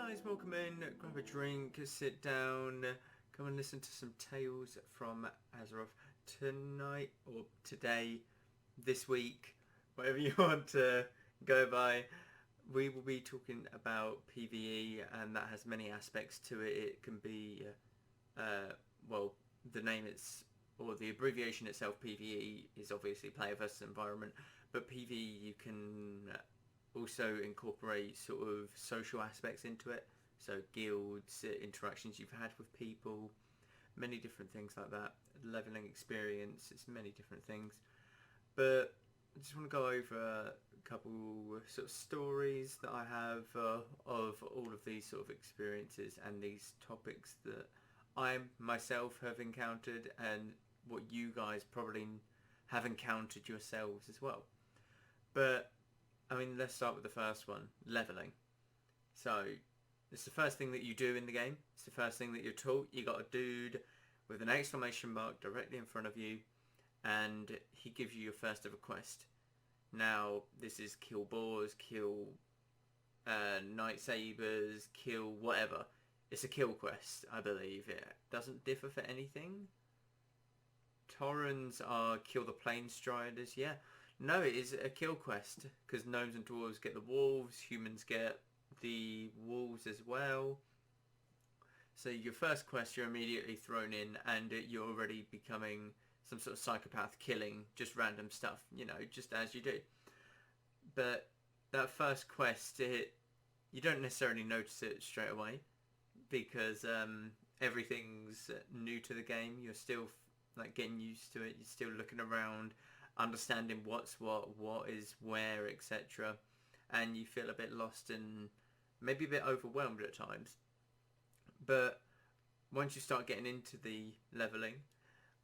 guys, welcome in, grab a drink, sit down, come and listen to some tales from Azeroth tonight, or today, this week, whatever you want to go by. We will be talking about PvE, and that has many aspects to it. It can be, well, the name or the abbreviation itself, PvE, is obviously player versus environment, but PvE you can also incorporate sort of social aspects into it, so guilds, interactions you've had with people, many different things like that, leveling experience, it's many different things. But I just want to go over a couple sort of stories that I have of all of these sort of experiences and these topics that I myself have encountered and what you guys probably have encountered yourselves as well. But I mean, let's start with the first one, leveling. So, it's the first thing that you do in the game. It's the first thing that you're taught. You got a dude with an exclamation mark directly in front of you, and he gives you your first ever quest. Now, this is kill boars, kill night sabers, kill whatever. It's a kill quest, I believe. It doesn't differ for anything. Taurens are kill the plane striders, yeah. No, it is a kill quest, because gnomes and dwarves get the wolves, humans get the wolves as well. So your first quest, you're immediately thrown in, and you're already becoming some sort of psychopath, killing just random stuff, you know, just as you do. But that first quest, you don't necessarily notice it straight away, because everything's new to the game. You're still like getting used to it. You're still looking around, understanding what's what is where, etc. And you feel a bit lost and maybe a bit overwhelmed at times. But once you start getting into the leveling,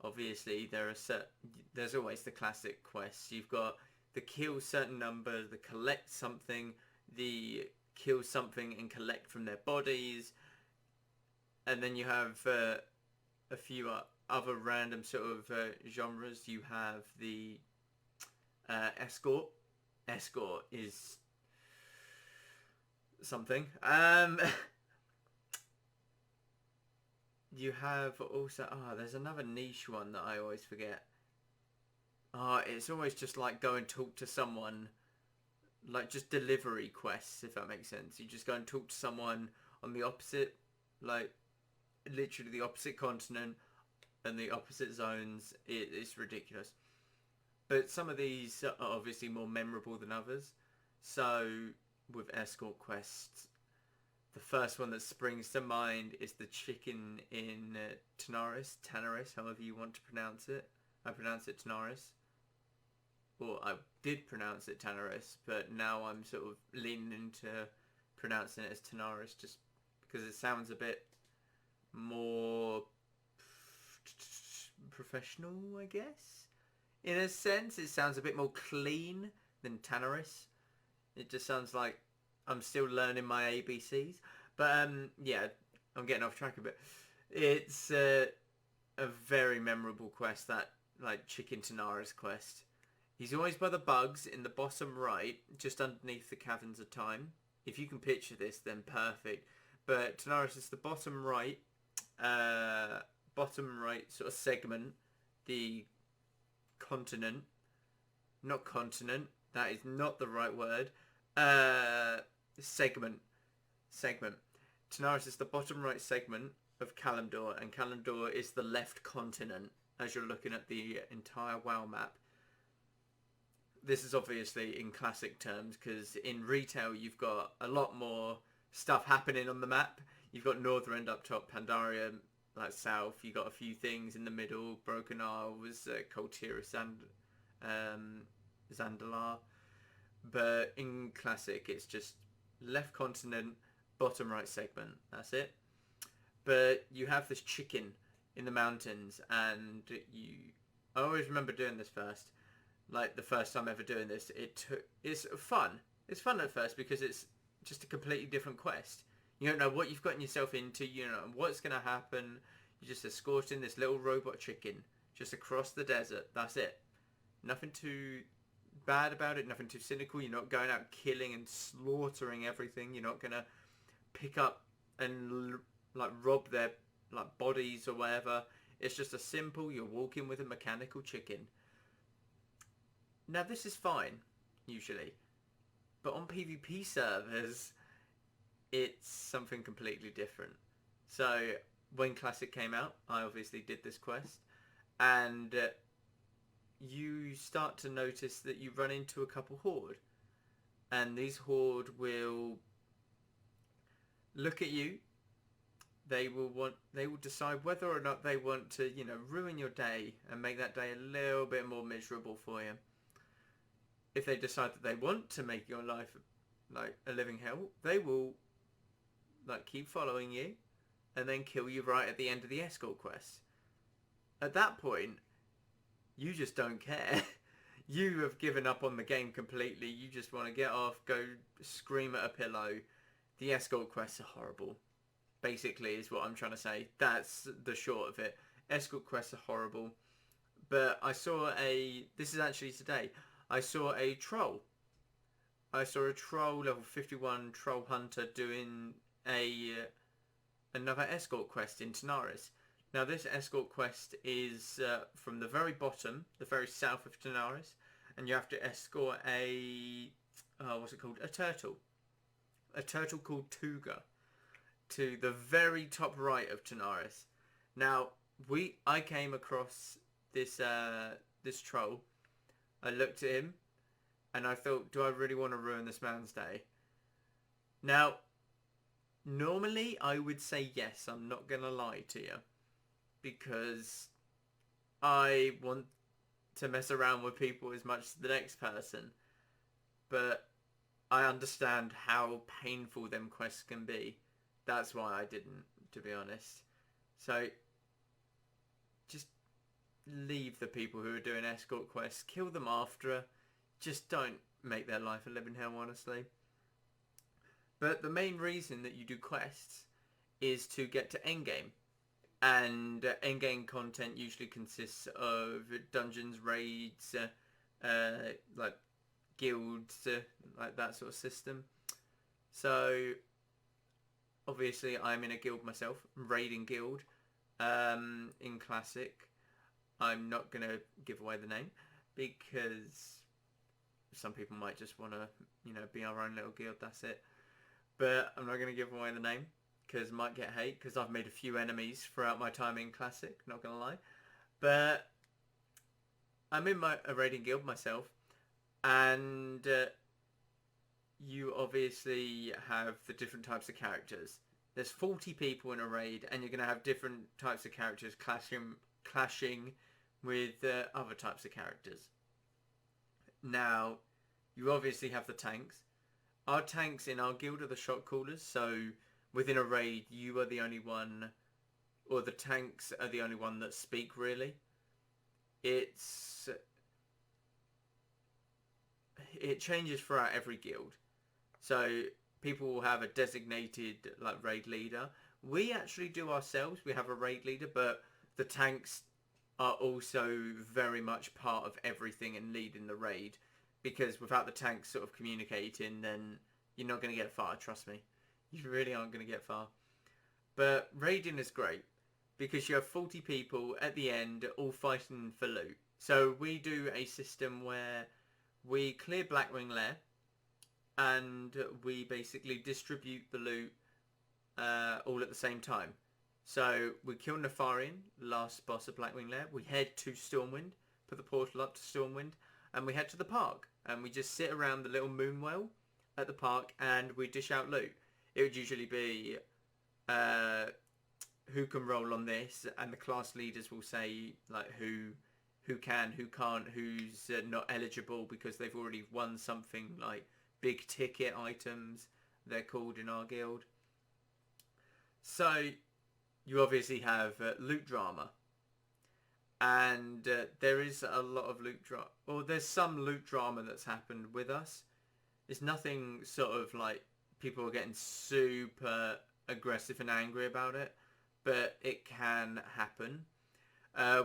obviously there's always the classic quests. You've got the kill certain number, the collect something, the kill something and collect from their bodies, and then you have a few other random sort of genres. You have the escort. Escort is something. You have also there's another niche one that I always forget. It's always just like go and talk to someone, like just delivery quests, if that makes sense. You just go and talk to someone on the opposite, like literally the opposite continent and the opposite zones. It's ridiculous. But some of these are obviously more memorable than others. So with escort quests, the first one that springs to mind is the chicken in Tanaris, however you want to pronounce it. I pronounce it Tanaris. Well, I did pronounce it Tanaris, but now I'm sort of leaning into pronouncing it as Tanaris just because it sounds a bit more professional, I guess. In a sense, it sounds a bit more clean than Tanaris. It just sounds like I'm still learning my ABCs. But yeah, I'm getting off track a bit. It's a very memorable quest, that like Chicken Tanaris quest. He's always by the bugs in the bottom right, just underneath the Caverns of Time. If you can picture this, then perfect. But Tanaris is the bottom right sort of segment, the continent, not continent, that is not the right word, segment. Tanaris is the bottom right segment of Kalimdor, and Kalimdor is the left continent as you're looking at the entire WoW map. This is obviously in classic terms, because in retail you've got a lot more stuff happening on the map. You've got Northrend up top, Pandaria like south. You got a few things in the middle. Broken Isles, Koltira, Zandalar. But in classic, it's just left continent, bottom right segment. That's it. But you have this chicken in the mountains, and I always remember doing this first. Like the first time ever doing this, it's fun. It's fun at first because it's just a completely different quest. You don't know what you've gotten yourself into. You don't know what's going to happen. You're just escorting this little robot chicken just across the desert. That's it. Nothing too bad about it. Nothing too cynical. You're not going out killing and slaughtering everything. You're not going to pick up and like rob their like bodies or whatever. It's just a simple, you're walking with a mechanical chicken. Now this is fine, usually. But on PvP servers, it's something completely different. So when Classic came out, I obviously did this quest. And you start to notice that you run into a couple horde. And these horde will look at you. They will decide whether or not they want to, ruin your day and make that day a little bit more miserable for you. If they decide that they want to make your life like a living hell, they will like keep following you and then kill you right at the end of the escort quest. At that point, you just don't care. You have given up on the game completely. You just want to get off, go scream at a pillow. The escort quests are horrible. Basically is what I'm trying to say. That's the short of it. Escort quests are horrible. But I saw this is actually today, I saw a troll. I saw a troll, level 51 troll hunter doing another escort quest in Tanaris. Now this escort quest is from the very bottom, the very south of Tanaris, and you have to escort what's it called? A turtle. A turtle called Tuga to the very top right of Tanaris. Now I came across this troll. I looked at him and I thought, do I really want to ruin this man's day? Now, normally I would say yes, I'm not going to lie to you. Because I want to mess around with people as much as the next person. But I understand how painful them quests can be. That's why I didn't, to be honest. So, just leave the people who are doing escort quests. Kill them after. Just don't make their life a living hell, honestly. But the main reason that you do quests is to get to endgame. And endgame content usually consists of dungeons, raids, like guilds, like that sort of system. So, obviously I'm in a guild myself, raiding guild, in Classic. I'm not going to give away the name, because some people might just want to, be our own little guild, that's it. But I'm not going to give away the name, because I might get hate, because I've made a few enemies throughout my time in Classic, not going to lie. But I'm in a raiding guild myself, and you obviously have the different types of characters. There's 40 people in a raid, and you're going to have different types of characters clashing with other types of characters. Now, you obviously have the tanks. Our tanks in our guild are the shot callers, so within a raid, you are the only one, or the tanks are the only one that speak, really. It changes throughout every guild. So people will have a designated like raid leader. We actually do ourselves. We have a raid leader, but the tanks are also very much part of everything and leading the raid. Because without the tanks sort of communicating, then you're not going to get far, trust me. You really aren't going to get far. But raiding is great, because you have 40 people at the end all fighting for loot. So we do a system where we clear Blackwing Lair, and we basically distribute the loot all at the same time. So we kill Nefarian, last boss of Blackwing Lair. We head to Stormwind, put the portal up to Stormwind, and we head to the park. And we just sit around the little moonwell at the park, and we dish out loot. It would usually be who can roll on this, and the class leaders will say like who can, who can't, who's not eligible because they've already won something like big ticket items, they're called in our guild. So you obviously have loot drama, and there is a lot of loot drama, or there's some loot drama that's happened with us. It's nothing sort of like people are getting super aggressive and angry about it, but it can happen.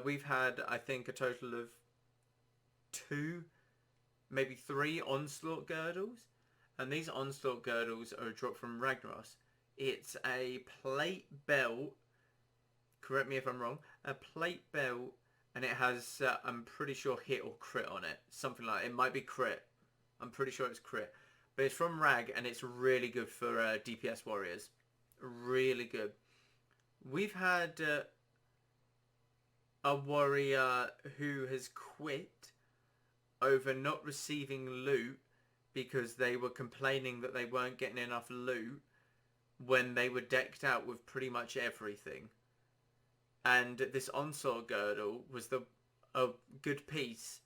We've had, I think, a total of 2, maybe 3 onslaught girdles, and these onslaught girdles are a drop from Ragnaros. It's a plate belt. Correct me if I'm wrong. A plate belt, and it has, I'm pretty sure, hit or crit on it. Something like that. It might be crit. I'm pretty sure it's crit. But it's from Rag, and it's really good for DPS warriors. Really good. We've had a warrior who has quit over not receiving loot because they were complaining that they weren't getting enough loot when they were decked out with pretty much everything. And this onslaught girdle was a good piece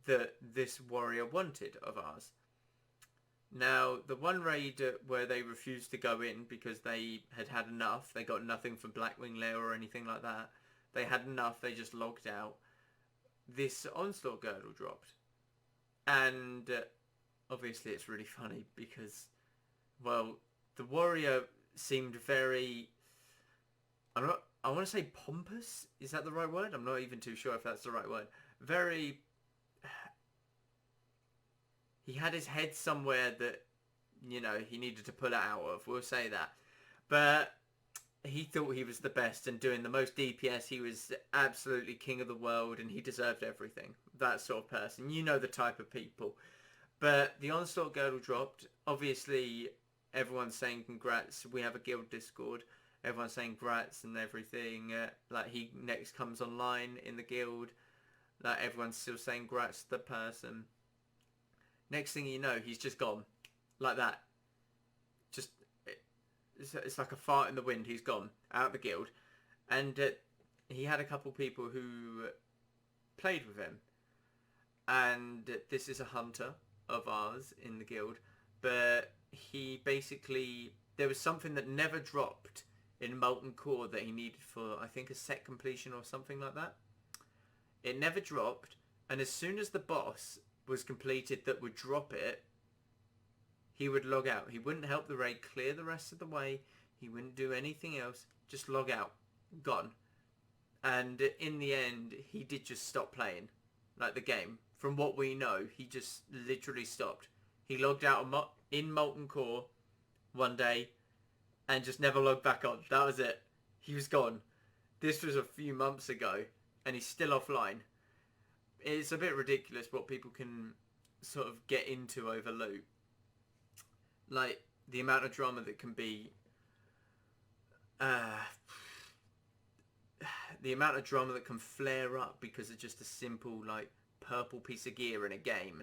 that this warrior wanted of ours. Now, the one raid where they refused to go in because they had enough, they got nothing from Blackwing Lair or anything like that. They had enough, they just logged out. This onslaught girdle dropped. And obviously it's really funny because, well, the warrior seemed very... I want to say pompous. Is that the right word? I'm not even too sure if that's the right word. Very... He had his head somewhere that, you know, he needed to pull it out of. We'll say that. But he thought he was the best, and doing the most DPS, he was absolutely king of the world, and he deserved everything. That sort of person. You know the type of people. But the Onslaught Girdle dropped. Obviously, everyone's saying congrats. We have a guild Discord. Everyone's saying congrats and everything. Like, he next comes online in the guild. Like, everyone's still saying congrats to the person. Next thing you know, he's just gone. Like that. Just, it's like a fart in the wind. He's gone. Out of the guild. And he had a couple people who played with him. And this is a hunter of ours in the guild. But he basically... There was something that never dropped in Molten Core that he needed for, I think, a set completion or something like that. It never dropped. And as soon as the boss was completed that would drop it, he would log out. He wouldn't help the raid clear the rest of the way. He wouldn't do anything else. Just log out. Gone. And in the end, he did just stop playing. Like, the game. From what we know, he just literally stopped. He logged out in Molten Core one day and just never logged back on. That was it. He was gone. This was a few months ago and he's still offline. It's a bit ridiculous what people can sort of get into over loot. Like, the amount of drama that can be... the amount of drama that can flare up because of just a simple, like, purple piece of gear in a game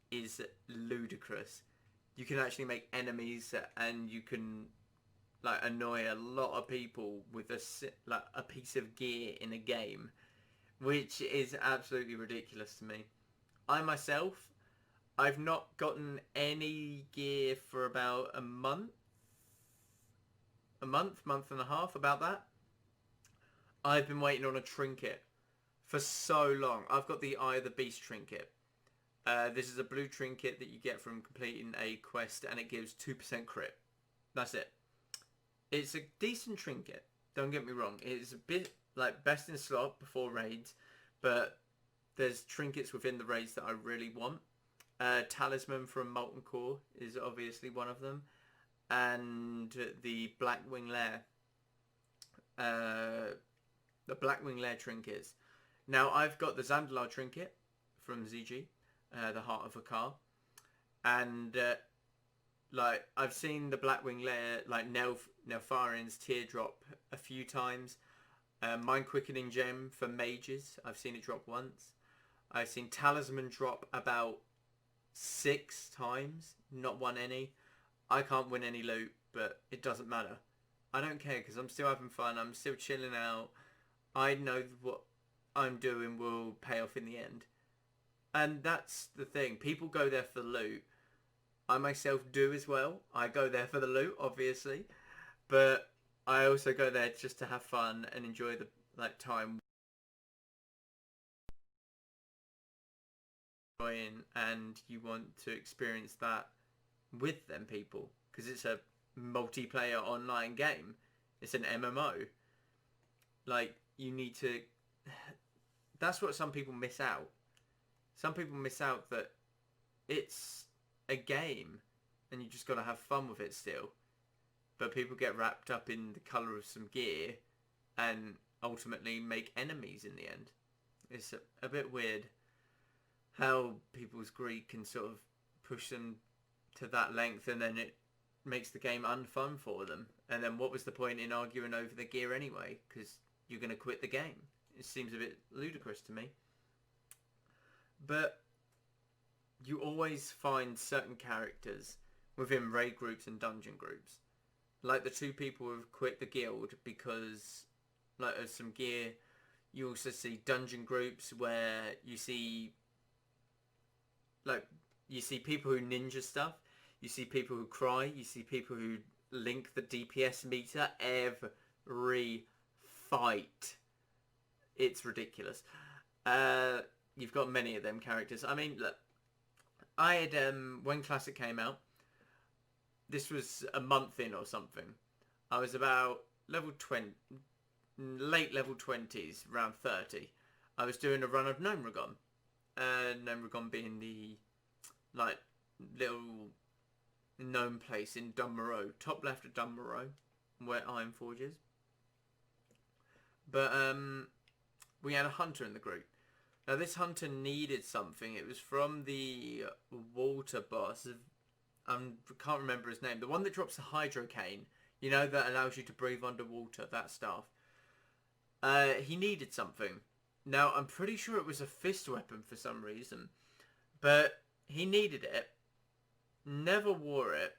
is ludicrous. You can actually make enemies and you can, like, annoy a lot of people with a piece of gear in a game, which is absolutely ridiculous to me. I myself, I've not gotten any gear for about a month and a half, about that. I've been waiting on a trinket for so long. I've got the Eye of the Beast Trinket. This is a blue trinket that you get from completing a quest, and it gives 2% crit. That's it. It's a decent trinket, don't get me wrong. It's a bit like best in slot before raids, but there's trinkets within the raids that I really want. Talisman from Molten Core is obviously one of them, and the Blackwing Lair. The Blackwing Lair trinkets. Now, I've got the Zandalar trinket from ZG, the Heart of a Car, and like, I've seen the Blackwing Lair, like Nelfarian's Teardrop a few times. Mind Quickening Gem for mages, I've seen it drop once. I've seen Talisman drop about 6 times, not won any. I can't win any loot, but it doesn't matter. I don't care because I'm still having fun. I'm still chilling out. I know what I'm doing will pay off in the end. And that's the thing. People go there for the loot. I myself do as well. I go there for the loot, obviously. But I also go there just to have fun and enjoy the time. And you want to experience that with them people. Because it's a multiplayer online game. It's an MMO. Like, you need to... That's what some people miss out. Some people miss out that it's a game and you just got to have fun with it still. but people get wrapped up in the colour of some gear and ultimately make enemies in the end. It's a bit weird how people's greed can sort of push them to that length, and then it makes the game unfun for them. And then what was the point in arguing over the gear anyway? Because you're going to quit the game. It seems a bit ludicrous to me. But you always find certain characters within raid groups and dungeon groups. Like the two people who have quit the guild because like of some gear. You also see dungeon groups where you see people who ninja stuff. You see people who cry. You see people who link the DPS meter every fight. It's ridiculous. You've got many of them characters. I mean, look, I had when Classic came out, this was a month in or something. I was about level 20, late level 20s, around 30. I was doing a run of Gnomeregan. Gnomeregan being the like little gnome place in Dunmoreau, top left of Dunmoreau, where Ironforge is. But we had a hunter in the group. Now this hunter needed something. It was from the water boss. I can't remember his name. The one that drops the hydrocane. You know, that allows you to breathe underwater. That stuff. He needed something. Now I'm pretty sure it was a fist weapon for some reason. But he needed it. Never wore it.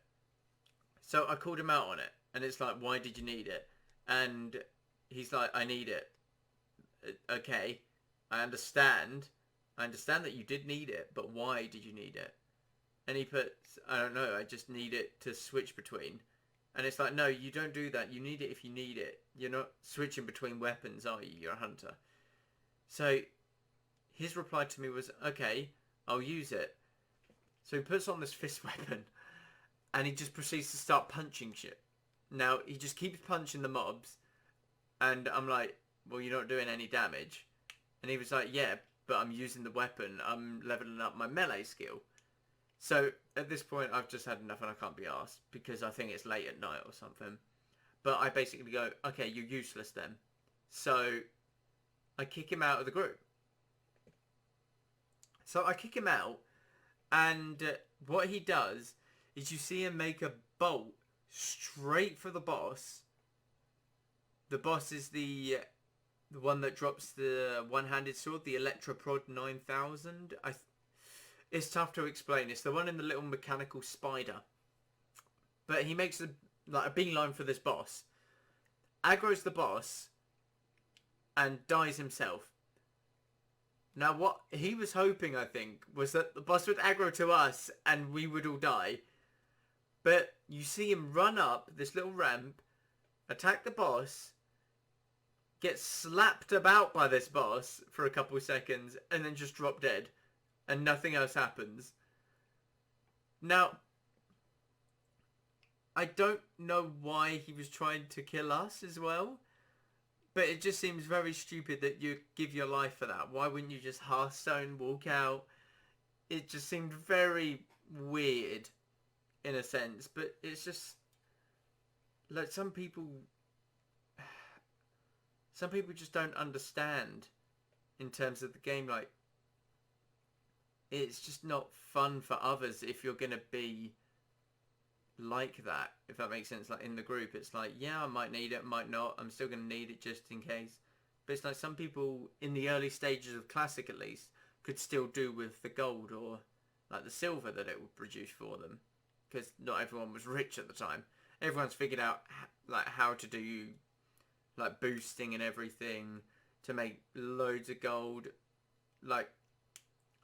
So I called him out on it. And it's like, why did you need it? And he's like, I need it. Okay. I understand that you did need it, but why did you need it? And he puts, I don't know, I just need it to switch between. And it's like, no, you don't do that. You need it if you need it. You're not switching between weapons, are you? You're a hunter. So his reply to me was, okay, I'll use it. So he puts on this fist weapon and he just proceeds to start punching shit. Now, he just keeps punching the mobs. And I'm like, well, you're not doing any damage. And he was like, yeah, but I'm using the weapon. I'm leveling up my melee skill. So at this point, I've just had enough and I can't be arsed because I think it's late at night or something. But I basically go, okay, you're useless then. So I kick him out of the group. So I kick him out, and what he does is you see him make a bolt straight for the boss. The boss is the one that drops the one-handed sword, the Electroprod 9000. It's tough to explain. It's the one in the little mechanical spider. But he makes a beeline for this boss. Aggro's the boss. And dies himself. Now what he was hoping, I think, was that the boss would aggro to us and we would all die. But you see him run up this little ramp, attack the boss, get slapped about by this boss for a couple of seconds, and then just drop dead. And nothing else happens. Now, I don't know why he was trying to kill us as well. But it just seems very stupid that you give your life for that. Why wouldn't you just Hearthstone, walk out? It just seemed very weird in a sense. But it's just like some people just don't understand in terms of the game. Like, it's just not fun for others if you're going to be like that, if that makes sense. Like in the group, it's like, yeah, I might need it, might not. I'm still going to need it just in case. But it's like some people in the early stages of Classic at least could still do with the gold or like the silver that it would produce for them. Because not everyone was rich at the time. Everyone's figured out like how to do like boosting and everything to make loads of gold. Like,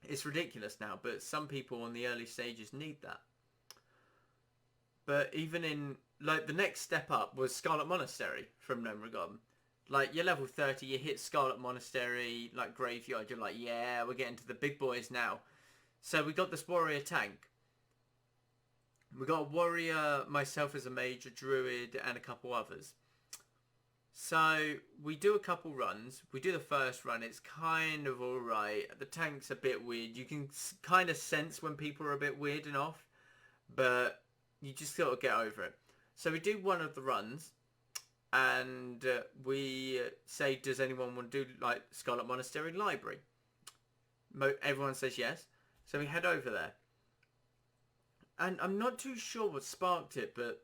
it's ridiculous now, but some people on the early stages need that. But even in, like, the next step up was Scarlet Monastery from Gnomeregan. Like, you're level 30, you hit Scarlet Monastery, like, Graveyard, you're like, yeah, we're getting to the big boys now. So we got this warrior tank. We got a warrior, myself as a mage, a druid, and a couple others. So we do a couple runs. We do the first run. It's kind of alright. The tank's a bit weird. You can kind of sense when people are a bit weird and off. But you just got to get over it. So we do one of the runs, and we say, does anyone want to do like Scarlet Monastery Library? Everyone says yes. So we head over there. And I'm not too sure what sparked it, but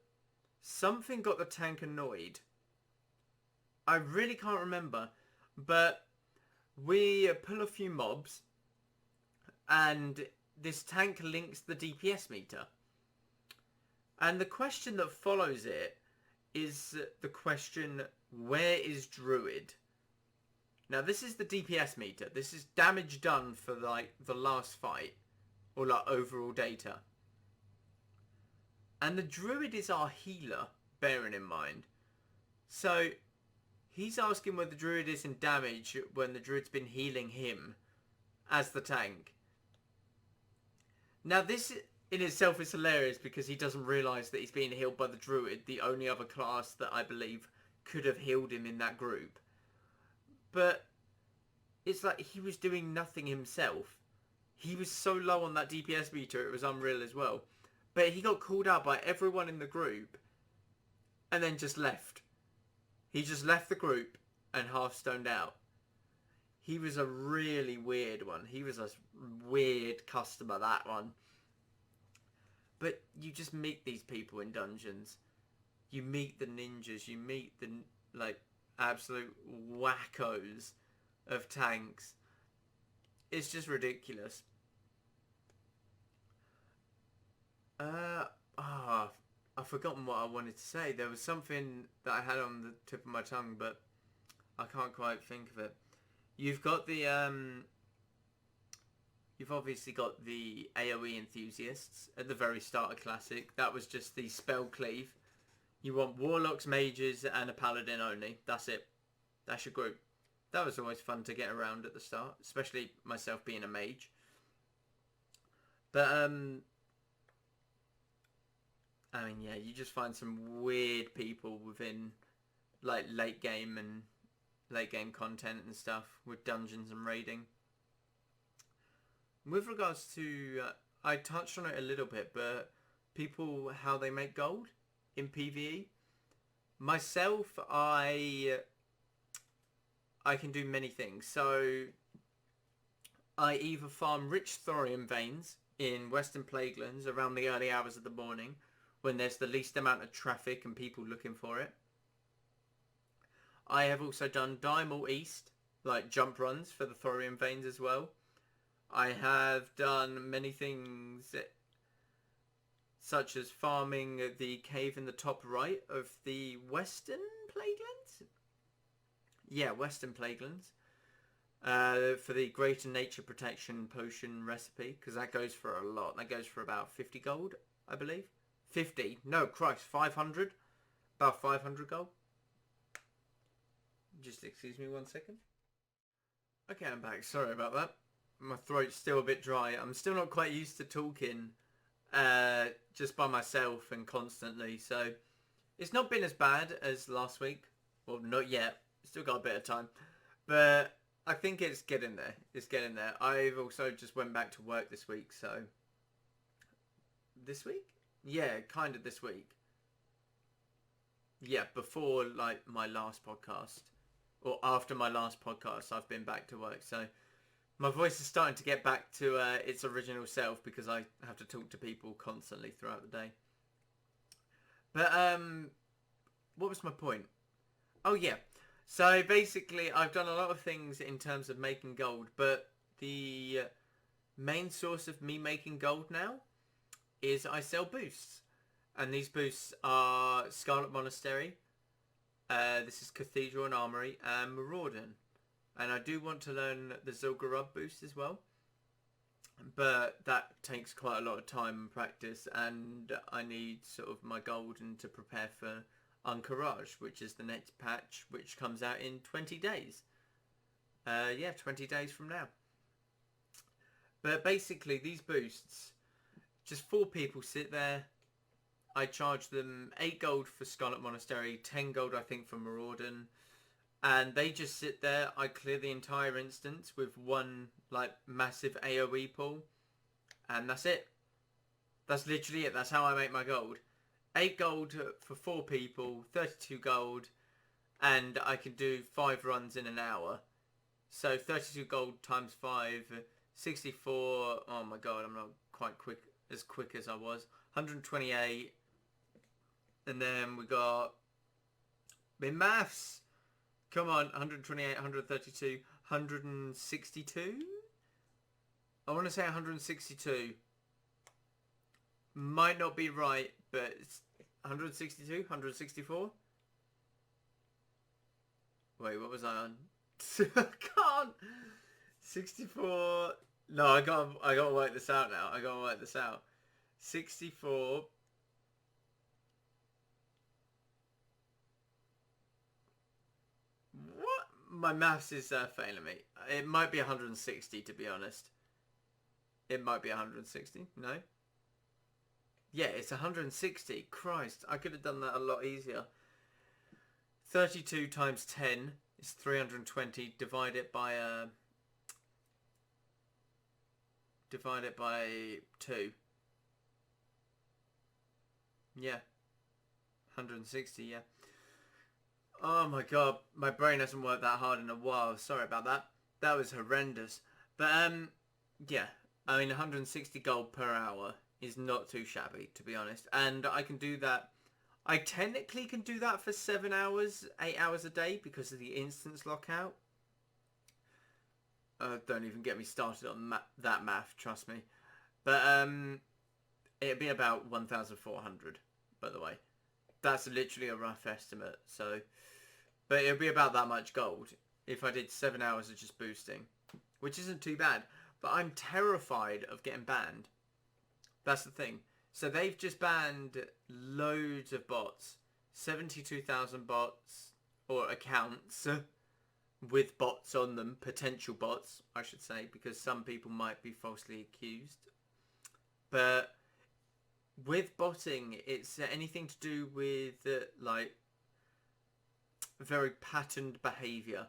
something got the tank annoyed. I really can't remember. But we pull a few mobs, and this tank links the DPS meter. And the question that follows it is the question, where is Druid? Now this is the DPS meter. This is damage done for like the last fight, or like overall data. And the Druid is our healer, bearing in mind. So he's asking where the Druid is in damage when the Druid's been healing him as the tank. Now this in itself is hilarious because he doesn't realise that he's being healed by the Druid, the only other class that I believe could have healed him in that group. But it's like he was doing nothing himself. He was so low on that DPS meter, it was unreal as well. But he got called out by everyone in the group and then just left. He just left the group and half stoned out. He was a really weird one. He was a weird customer, that one. But you just meet these people in dungeons. You meet the ninjas. You meet the like absolute wackos of tanks. It's just ridiculous. I've forgotten what I wanted to say. There was something that I had on the tip of my tongue, but I can't quite think of it. You've got the you've obviously got the AoE enthusiasts at the very start of Classic. That was just the spell cleave. You want warlocks, mages, and a paladin only. That's it. That's your group. That was always fun to get around at the start, especially myself being a mage. But I mean, yeah, you just find some weird people within like late game content and stuff with dungeons and raiding. With regards to, I touched on it a little bit, but people, how they make gold in PvE. Myself, I can do many things. So I either farm rich thorium veins in Western Plaguelands around the early hours of the morning, when there's the least amount of traffic and people looking for it. I have also done Dimal East, like jump runs for the thorium veins as well. I have done many things such as farming the cave in the top right of the Western Plaguelands? Yeah, Western Plaguelands. For the Greater Nature Protection Potion recipe, because that goes for a lot. That goes for about 50 gold, I believe. 50? No, Christ, 500? About 500 gold. Just excuse me 1 second. Okay, I'm back. Sorry about that. My throat's still a bit dry. I'm still not quite used to talking just by myself and constantly. So it's not been as bad as last week. Well, not yet. Still got a bit of time. But I think it's getting there. It's getting there. I've also just went back to work this week. So this week? Yeah, kind of this week. Yeah, before like my last podcast. Or after my last podcast, I've been back to work. So my voice is starting to get back to its original self because I have to talk to people constantly throughout the day. But what was my point? Oh yeah. So basically I've done a lot of things in terms of making gold, but the main source of me making gold now is I sell boosts. And these boosts are Scarlet Monastery, this is Cathedral and Armory, and Maraudon. And I do want to learn the Zul'Gurub boost as well. But that takes quite a lot of time and practice, and I need sort of my golden to prepare for Encourage, which is the next patch, which comes out in 20 days. Yeah, 20 days from now. But basically, these boosts, just 4 people sit there. I charge them 8 gold for Scarlet Monastery, 10 gold I think for Maraudon. And they just sit there. I clear the entire instance with one like massive AoE pool. And that's it. That's literally it. That's how I make my gold. 8 gold for 4 people, 32 gold, and I can do 5 runs in an hour. So 32 gold times 5, 64. Oh my god, I'm not quite as quick as I was. 128. And then we got in maths. Come on, 128, 132, 162. I want to say 162. Might not be right, but it's 162, 164. Wait, what was I on? I can't. 64. No, I gotta work this out now. 64. What? My maths is failing me. It might be 160, to be honest. It might be 160. No? Yeah, it's 160. Christ, I could have done that a lot easier. 32 times 10 is 320. Divide it by 2. Yeah. 160, yeah. Oh my god, my brain hasn't worked that hard in a while. Sorry about that. That was horrendous. But yeah, I mean 160 gold per hour is not too shabby, to be honest. And I can do that. I technically can do that for 7 hours, 8 hours a day because of the instance lockout. Don't even get me started on that math, trust me. But it'd be about 1,400, by the way. That's literally a rough estimate. So, but it'd be about that much gold if I did 7 hours of just boosting, which isn't too bad. But I'm terrified of getting banned. That's the thing. So they've just banned loads of bots. 72,000 bots, or accounts, with bots on them. Potential bots, I should say, because some people might be falsely accused. But with botting, it's anything to do with, like, very patterned behaviour.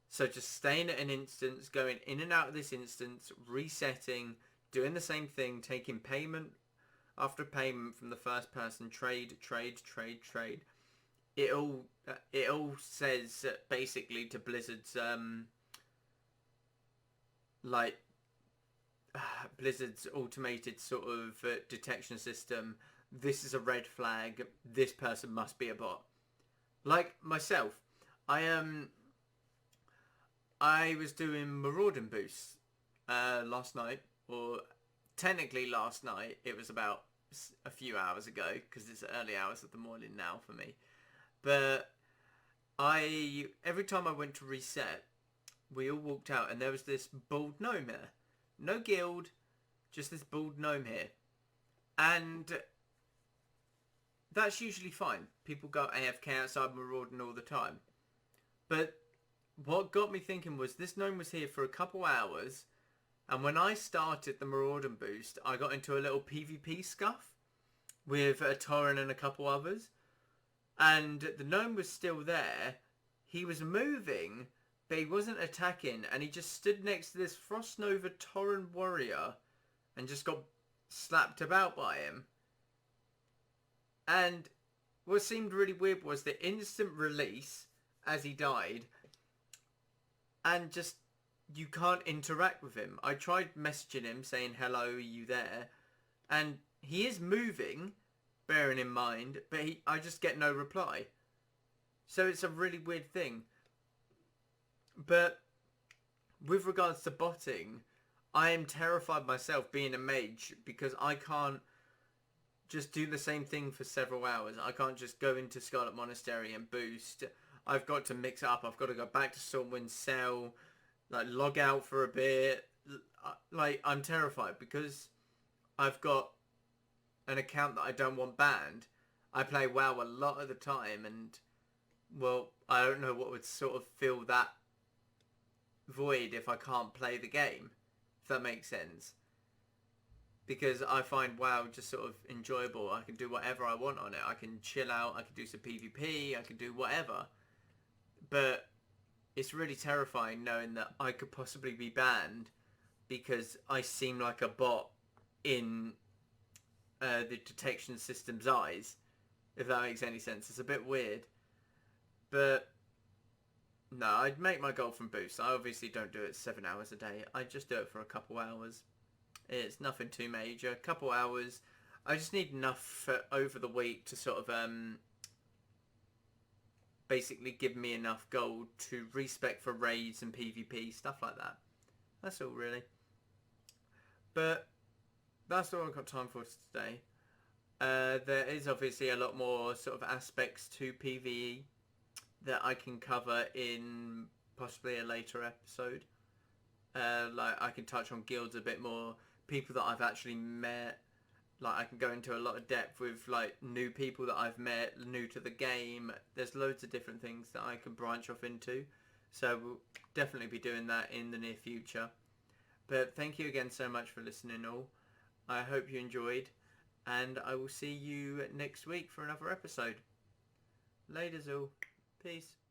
So just staying at an instance, going in and out of this instance, resetting, doing the same thing, taking payment after payment from the first person, trade. It all says basically to Blizzard's like Blizzard's automated sort of detection system. This is a red flag. This person must be a bot. Like myself, I was doing marauding boosts last night, or technically last night. It was about a few hours ago because it's early hours of the morning now for me. But every time I went to reset, we all walked out and there was this bald gnome here. No guild, just this bald gnome here. And that's usually fine. People go AFK outside marauding all the time. But what got me thinking was this gnome was here for a couple hours, and when I started the marauding boost, I got into a little PvP scuff with a Torrent and a couple others. And the gnome was still there. He was moving, but he wasn't attacking. And he just stood next to this Frost Nova Torrent warrior and just got slapped about by him. And what seemed really weird was the instant release as he died. And just, you can't interact with him. I tried messaging him saying, hello, are you there? And he is moving, bearing in mind, but I just get no reply. So it's a really weird thing. But with regards to botting, I am terrified myself being a mage because I can't just do the same thing for several hours. I can't just go into Scarlet Monastery and boost. I've got to mix it up. I've got to go back to Stormwind, sell, like log out for a bit. Like, I'm terrified because I've got an account that I don't want banned. I play WoW a lot of the time, and well, I don't know what would sort of fill that void if I can't play the game, if that makes sense. Because I find WoW just sort of enjoyable. I can do whatever I want on it. I can chill out, I can do some PvP, I can do whatever. But it's really terrifying knowing that I could possibly be banned because I seem like a bot in the detection system's eyes. if that makes any sense. It's a bit weird. But no, I'd make my goal from boost. I obviously don't do it 7 hours a day. I just do it for a couple hours. It's nothing too major. A couple hours. I just need enough for over the week to sort of basically give me enough gold to respec for raids and PvP, stuff like that. That's all really. But that's all I've got time for today. There is obviously a lot more sort of aspects to PvE that I can cover in possibly a later episode. Like I can touch on guilds a bit more, people that I've actually met. Like I can go into a lot of depth with like new people that I've met, new to the game. There's loads of different things that I can branch off into. So we'll definitely be doing that in the near future. But thank you again so much for listening all. I hope you enjoyed. And I will see you next week for another episode. Laters all. Peace.